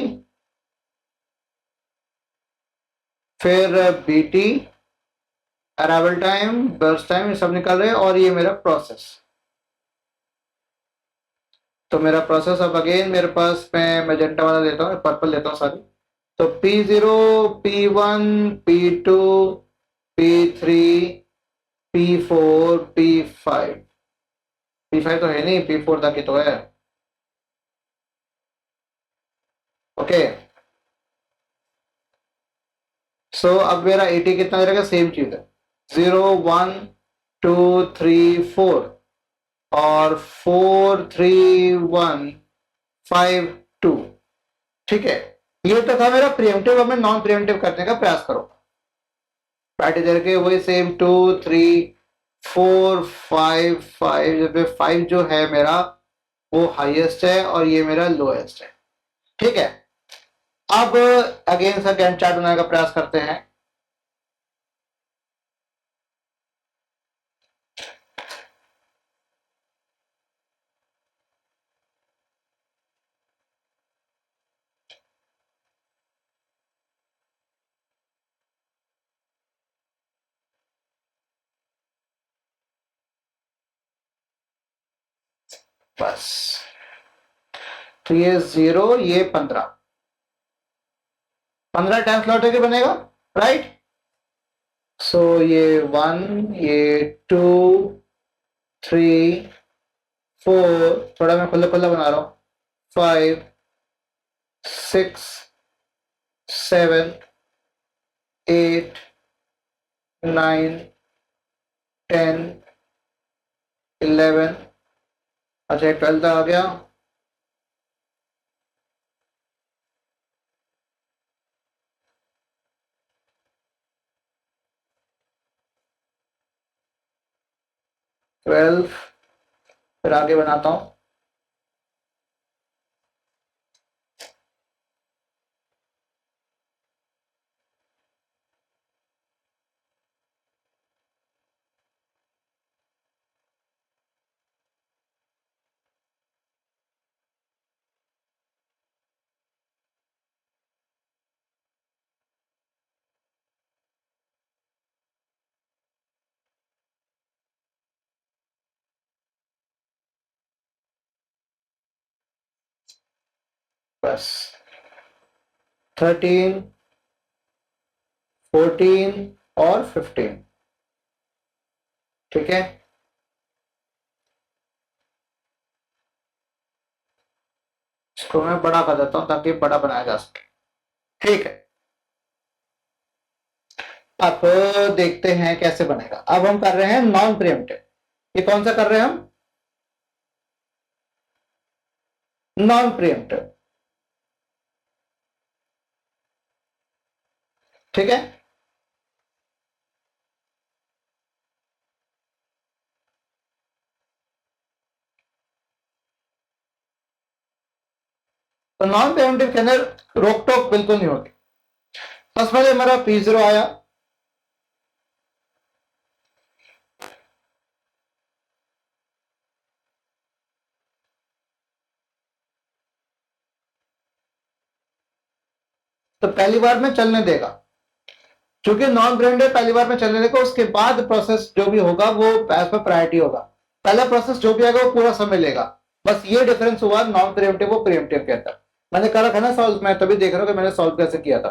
Speaker 1: फिर BT, arrival time, burst time, ये सब निकल रहे हैं, और ये मेरा प्रोसेस। तो मेरा प्रोसेस अब अगेन मेरे पास, मैं मैजेंटा वाला लेता हूँ, पर्पल लेता हूँ सारी। तो P0, P1, P2, P3, P4, P5, P5 तो है नहीं, P4 तक ही तो है, ओके। सो अब मेरा 80 कितना रहेगा? सेम चीज है, 0 1 2 3 4, और 4 3 1 5 2, ठीक है। ये तो था मेरा प्रिएम्प्टिव। अब मैं नॉन प्रिएम्प्टिव करने का प्रयास करूंगा। प्रायोरिटी दे रखे वही सेम 2 3 4 5 5, जब 5 जो है मेरा वो हाईएस्ट है और ये मेरा लोएस्ट है, ठीक है। अब अगेन सा गैंट चार्ट बनाने का प्रयास करते हैं। बस, तो ये 0, ये 15, 15 टाइम्स लौट के बनेगा, राइट। सो ये 1, ये 2 3 4, थोड़ा मैं खुला खुला बना रहा हूं, 5 6 7 8 9 10 11, अच्छा 12 आ गया, 12, फिर आगे बनाता हूं। बस 13, 14 और 15। ठीक है, इसको मैं बड़ा कर देता हूं ताकि बड़ा बनाया जा सके। ठीक है, अब देखते हैं कैसे बनेगा। अब हम कर रहे हैं नॉन प्रिएम्प्टिव। ये कौन सा कर रहे हैं हम? Non pre-emptive. ठीक है, तो नॉन प्रिएम्प्टिव के अंदर रोक टोक बिल्कुल नहीं होगी। सबसे पहले हमारा P0 आया, तो पहली बार में चलने देगा, क्योंकि नॉन प्रिएम्प्टिव पहली बार में चलने देगा। उसके बाद प्रोसेस जो भी होगा वो एज पर प्रायोरिटी होगा। पहला प्रोसेस जो भी आएगा वो पूरा समय लेगा। बस ये डिफरेंस हुआ नॉन प्रिएम्प्टिव और प्रिएम्प्टिव के अंदर। मैंने कहा था ना सॉल्व, मैं तभी देख रहा हूं कि मैंने सॉल्व कैसे किया था।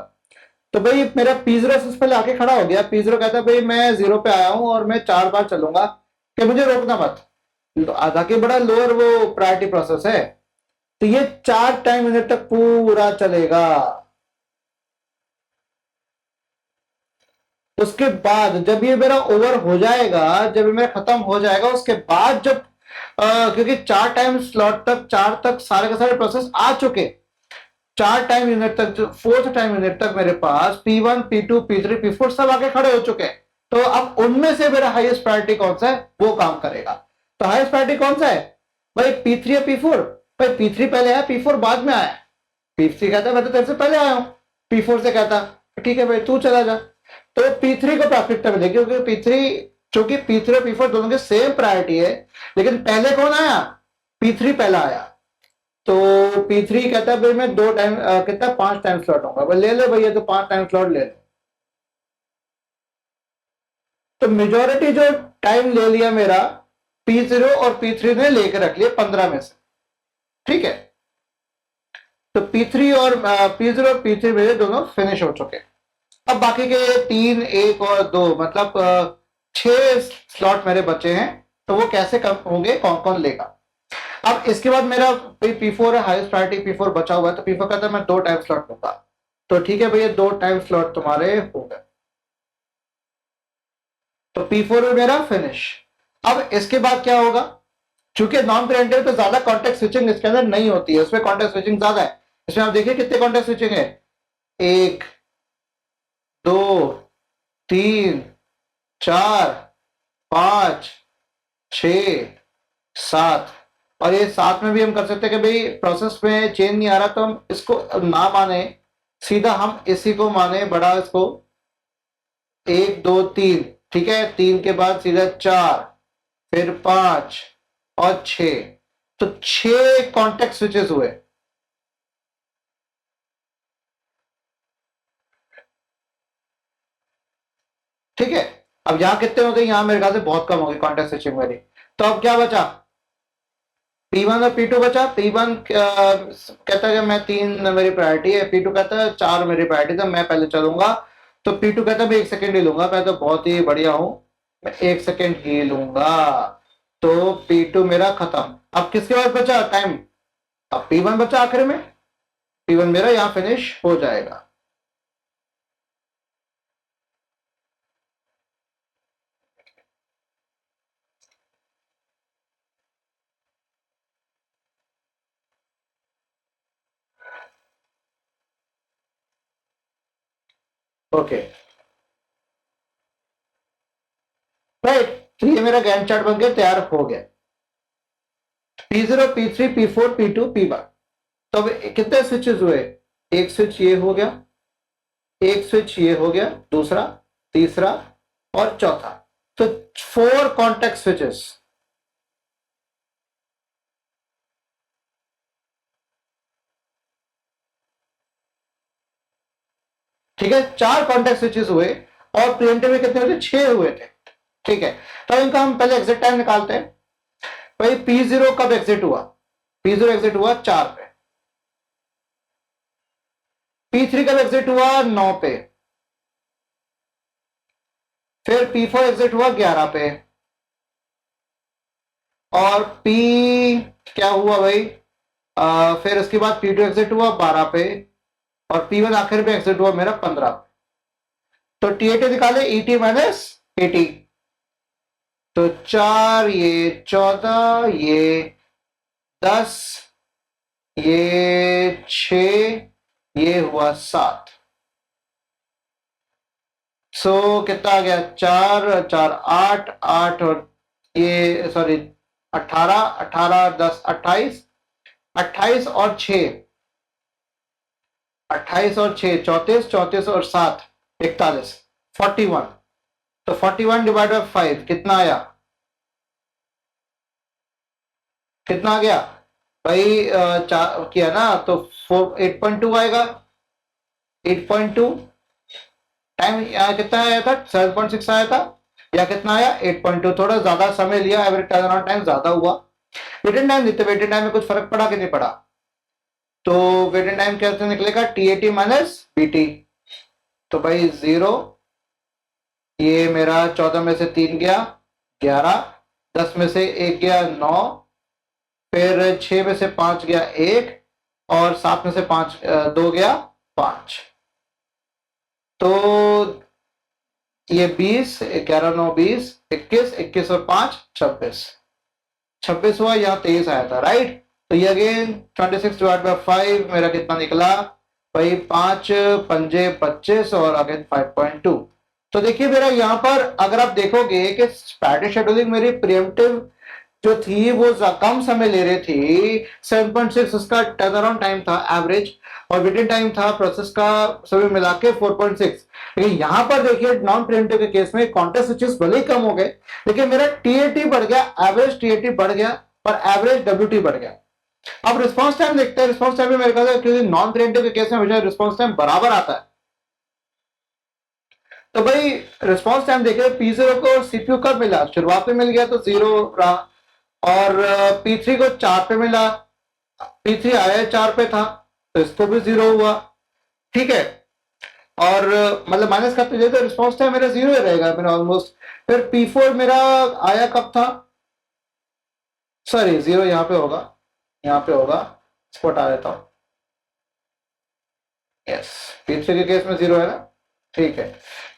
Speaker 1: तो भाई मेरा P0 सबसे पहले आके खड़ा हो गया। P0 कहता है भाई मैं 0 पे आया हूं और मैं 4 बार चलूंगा, कि मुझे रोकना मत। तो आधा के बड़ा लोअर वो प्रायोरिटी प्रोसेस है, तो ये 4 टाइम यूनिट तक पूरा चलेगा। उसके बाद जब ये मेरा ओवर हो जाएगा, जब ये मेरा खत्म हो जाएगा, उसके बाद जब क्योंकि 4 टाइम स्लॉट तक, 4 तक सारे के सारे प्रोसेस आ चुके, 4 टाइम यूनिट तक, जो 4th टाइम यूनिट तक मेरे पास P1, P2, P3, P4 सब आके खड़े हो चुके हैं। तो अब उनमें से मेरा हाईएस्ट प्रायोरिटी कौन सा है वो काम करेगा। तो हाईएस्ट प्रायोरिटी कौन सा है भाई? P3 या P4? भाई P3 पहले आया, P4 बाद में आया। P3 कहता मैं तो तेरे से पहले आया हूं। P4 से कहता ठीक है भाई तू चला जा। तो P3 को प्राथमिकता मिलेगी, क्योंकि P3, चूंकि P3 और P4 दोनों की सेम प्रायोरिटी है, लेकिन पहले कौन आया? P3 पहला आया। तो P3 कहता है भाई मैं 2 टाइम कितना 5 टाइम स्लॉट होगा, भाई ले ले भैया, तो 5 टाइम स्लॉट ले ले। तो मेजोरिटी जो टाइम ले लिया मेरा P0 और P3 ने लेकर रख लिया 15 में से। ठीक है, तो P3 और P0 और P3 मेरे दोनों फिनिश हो चुके। अब बाकी के 3, 1 और 2 मतलब 6 स्लॉट मेरे बचे हैं। तो वो कैसे कम होंगे, कौन कौन लेगा? अब इसके बाद मेरा P4 है, हाईएस्ट प्रायोरिटी P4 बचा हुआ है। तो P4 कहता है मैं 2 टाइम स्लॉट लूंगा। तो ठीक है भैया 2 टाइम स्लॉट तुम्हारे हो गए। तो P4 में मेरा फिनिश। अब इसके बाद क्या होगा? चूंकि नॉन प्रिएम्प्टिव तो ज्यादा कॉन्टेक्स्ट स्विचिंग इसके अंदर नहीं होती है, उसमें कॉन्टेक्स्ट स्विचिंग ज्यादा है। इसमें आप देखिए कितने कॉन्टेक्स्ट स्विचिंग है, 1, 2, 3, 4, 5, 6, 7। और ये 7 में भी हम कर सकते हैं कि भाई प्रोसेस में चेंज नहीं आ रहा तो हम इसको ना माने, सीधा हम इसी को माने बड़ा, इसको 1, 2, 3। ठीक है, 3 के बाद सीधा 4, फिर 5 और 6। तो 6 कॉन्टेक्ट स्विचेस हुए। ठीक है, अब यहां कितने हो गए? यहां मेरे ख्याल से बहुत कम हो गई कॉन्टेक्ट स्विचिंग मेरी। तो अब क्या बचा? P1 और P2 बचा। P1 कहता है कि मैं 3 मेरी प्रायोरिटी है, P2 कहता है 4 मेरी प्रायोरिटी, तो मैं पहले चलूंगा। तो P2 कहता है मैं 1 सेकेंड ही लूंगा, मैं तो बहुत ही बढ़िया हूं, मैं 1 सेकेंड ही लूंगा। तो P2 मेरा खत्म। अब किसके बाद बचा टाइम? अब P1 बचा आखिर में। P1 मेरा यहां फिनिश हो जाएगा। ओके राइट, तो ये मेरा गैंट चार्ट बन के तैयार हो गया। P0, P3, P4, P2, P1। तो अब कितने स्विचेस हुए? एक स्विच ये हो गया, एक स्विच ये हो गया, दूसरा, तीसरा और चौथा। तो 4 कॉन्टेक्ट स्विचेस। ठीक है, 4 कॉन्टेक्ट स्विचेस हुए और प्रिवेंटिव में कितने हुए? 6 हुए थे। ठीक है, तो इनका हम पहले एग्जिट टाइम निकालते हैं। भाई P0 कब एग्जिट हुआ? P0 एग्जिट हुआ 4 पे। P3 कब एग्जिट हुआ? 9 पे। फिर P4 एग्जिट हुआ 11 पे। और P क्या हुआ भाई? फिर उसके बाद P2 एग्जिट हुआ 12 पे और P1 आखिर में एग्जिट हुआ मेरा 15 पे। तो TAT निकाले, ET माइनस AT। तो 4, ये 14, ये 10, ये 6, ये हुआ 7। सो कितना आ गया? 4 4 8 8 और ये सॉरी 18 18 10 28 28 और 6 28 और 6 34 34 और 7 41 41। तो 41 डिवाइड बाय 5 कितना आया? कितना आ गया भाई? किया ना तो 8.2 आएगा। 8.2 टाइम कितना आया था? 7.6 आया था या कितना आया? 8.2। थोड़ा ज्यादा समय लिया, एवरेज टर्नअराउंड टाइम ज्यादा हुआ। वेटिंग टाइम देते, वेटिंग टाइम में कुछ फर्क पड़ा कि नहीं पड़ा? तो वेटिंग टाइम कैसे निकलेगा? TAT minus BT। तो भाई 0, ये मेरा 14 में से 3 गया 11, 10 में से 1 गया 9, फिर 6 में से 5 गया 1 और 7 में से 5 2 गया 5। तो ये 20, 11 9 20 21 21 और 5 26 26 हुआ। यहाँ 23 आया था, राइट? तो ये अगेन 26 डिवाइड बाय 5 मेरा कितना निकला भाई? 5 पंजे 25 और अगेन 5.2। तो देखिए मेरा यहाँ पर अगर आप देखोगे कि स्टैटिक शेड्यूलिंग मेरी प्रीएम्प्टिव जो थी वो कम समय ले रही थी। 7.6 उसका टर्न अराउंड टाइम था एवरेज और वेटिंग टाइम था प्रोसेस का सभी मिला के 4.6। लेकिन यहां पर देखिए नॉन प्रीएम्प्टिव के केस में कॉन्टेक्ट स्विचेस भले ही कम हो गए लेकिन मेरा TAT बढ़ गया, एवरेज TAT बढ़ गया और एवरेज WT बढ़ गया। अब रिस्पॉन्स टाइम देखते हैं। रिस्पॉन्स टाइम में मेरे ख्याल क्योंकि नॉन प्रीएम्प्टिव के केस में हमेशा रिस्पॉन्स टाइम बराबर आता है। तो भाई रिस्पॉन्स टाइम देखे P0 को CPU कब मिला? शुरुआत में मिल गया तो 0 रहा और P3 को 4 पे मिला। P3 आया 4 पे था तो इसको भी 0 हुआ। ठीक है, और मतलब माइनस करते जाए तो रिस्पॉन्स टाइम मेरा 0 ही रहेगा मेरा ऑलमोस्ट। फिर P4 मेरा आया कब था? सॉरी 0 यहाँ पे होगा, यहाँ पे होगा, स्पॉट आ जाता हूं। यस, P3 के केस में 0 है ना? ठीक है।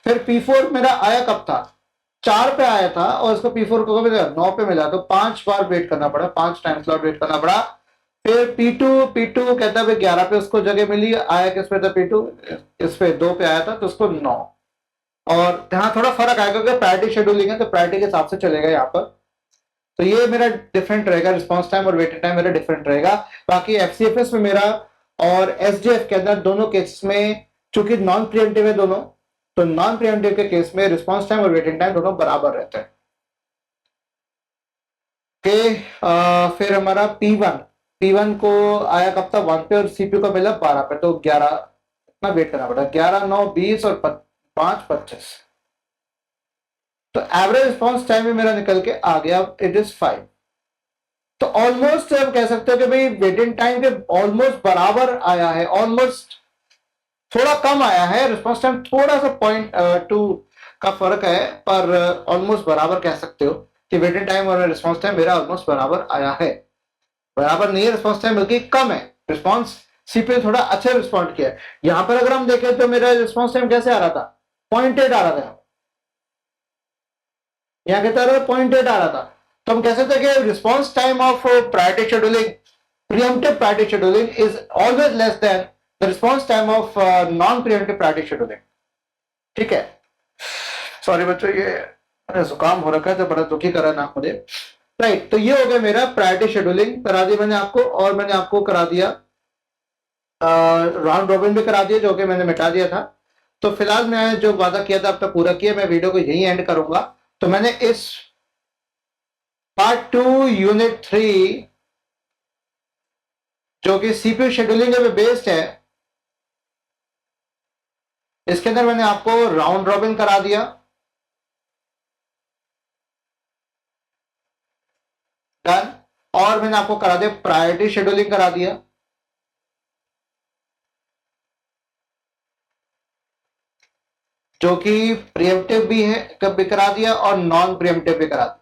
Speaker 1: फिर P4 मेरा आया कब था? 4 पे आया था और इसको P4 को मिला 9 पे मिला तो 5 बार वेट करना पड़ा, 5 टाइम स्लॉट वेट करना पड़ा। फिर P2 कहता है 11 पे उसको जगह मिली, आया किस पे था? P2 इस पे 2 पे आया था तो उसको 9। और यहाँ थोड़ा फर्क आएगा क्योंकि प्रायोरिटी शेड्यूलिंग है तो प्रायोरिटी के हिसाब से चलेगा यहाँ पर। तो ये मेरा डिफरेंट रहेगा, रिस्पॉन्स टाइम और वेटिंग टाइम मेरा डिफरेंट रहेगा। बाकी FCFS में मेरा और SDF के अंदर दोनों केस में चूंकि नॉन प्रिएम्प्टिव है दोनों, तो नॉन प्रिएम्प्टिव के केस में रिस्पॉन्स टाइम और वेटिंग टाइम दोनों बराबर रहते हैं। फिर हमारा P1 को आया कब था? 1 पे और CPU को मिला 12 पे तो 11 इतना वेट करना पड़ा। 11 9 20 और 5 25। तो एवरेज रिस्पॉन्स टाइम में मेरा निकल के आ गया, इट इज 5। तो ऑलमोस्ट हम कह सकते हो कि भाई वेटिंग टाइम के ऑलमोस्ट बराबर आया है, ऑलमोस्ट थोड़ा कम आया है, रिस्पॉन्स टाइम थोड़ा सा 0.2 का फर्क है पर ऑलमोस्ट बराबर कह सकते हो कि वेटिंग टाइम और रिस्पॉन्स टाइम मेरा ऑलमोस्ट बराबर आया है। बराबर नहीं है रिस्पॉन्स टाइम बल्कि कम है। रिस्पॉन्स CPU थोड़ा अच्छा रिस्पॉन्ड किया है। यहां पर अगर हम देखें तो मेरा रिस्पॉन्स टाइम कैसे आ रहा था? 0.8 आ रहा था, यहाँ कहता रहा 0.8 आ रहा था। तो हम कह सकते हैं कि response time of priority scheduling, pre-emptive priority scheduling is always less than the response time of non pre-emptive priority scheduling. ठीक है, सॉरी बच्चों ये अरे जुकाम हो रखा है तो बड़ा दुखी करा ना मुझे। राइट, तो ये हो गया मेरा प्रायोरिटी शेड्यूलिंग करा दी मैंने आपको, और मैंने आपको करा दिया राउंड रॉबिन भी करा दिया, जो कि मैंने मिटा दिया था। तो फिलहाल मैं जो वादा किया था अब तक पूरा किया, मैं वीडियो को यहीं एंड करूंगा। तो मैंने इस पार्ट 2 यूनिट 3 जो कि सीपीयू शेड्यूलिंग पे बेस्ड है, इसके अंदर मैंने आपको राउंड रॉबिन करा दिया, डन। और मैंने आपको करा दिया प्रायोरिटी शेड्यूलिंग करा दिया, जो कि प्रिएम्प्टिव भी है कभी करा दिया और नॉन प्रिएम्प्टिव भी करा दिया।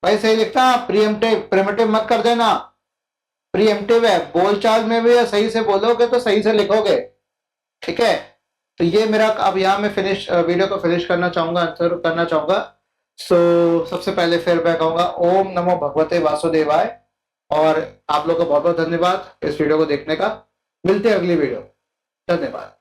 Speaker 1: भाई सही लिखता, प्रिएम्प्टिव प्रिमिटिव मत कर देना, प्रिएम्प्टिव है, बोलचाल में भी सही से बोलोगे तो सही से लिखोगे, ठीक है। तो ये मेरा अब यहाँ मैं फिनिश वीडियो को फिनिश करना चाहूंगा, आंसर करना चाहूंगा। सो सबसे पहले फिर मैं कहूंगा ओम नमो भगवते वासुदेवाय, और आप लोग का बहुत बहुत धन्यवाद इस वीडियो को देखने का। मिलते हैं अगली वीडियो, धन्यवाद।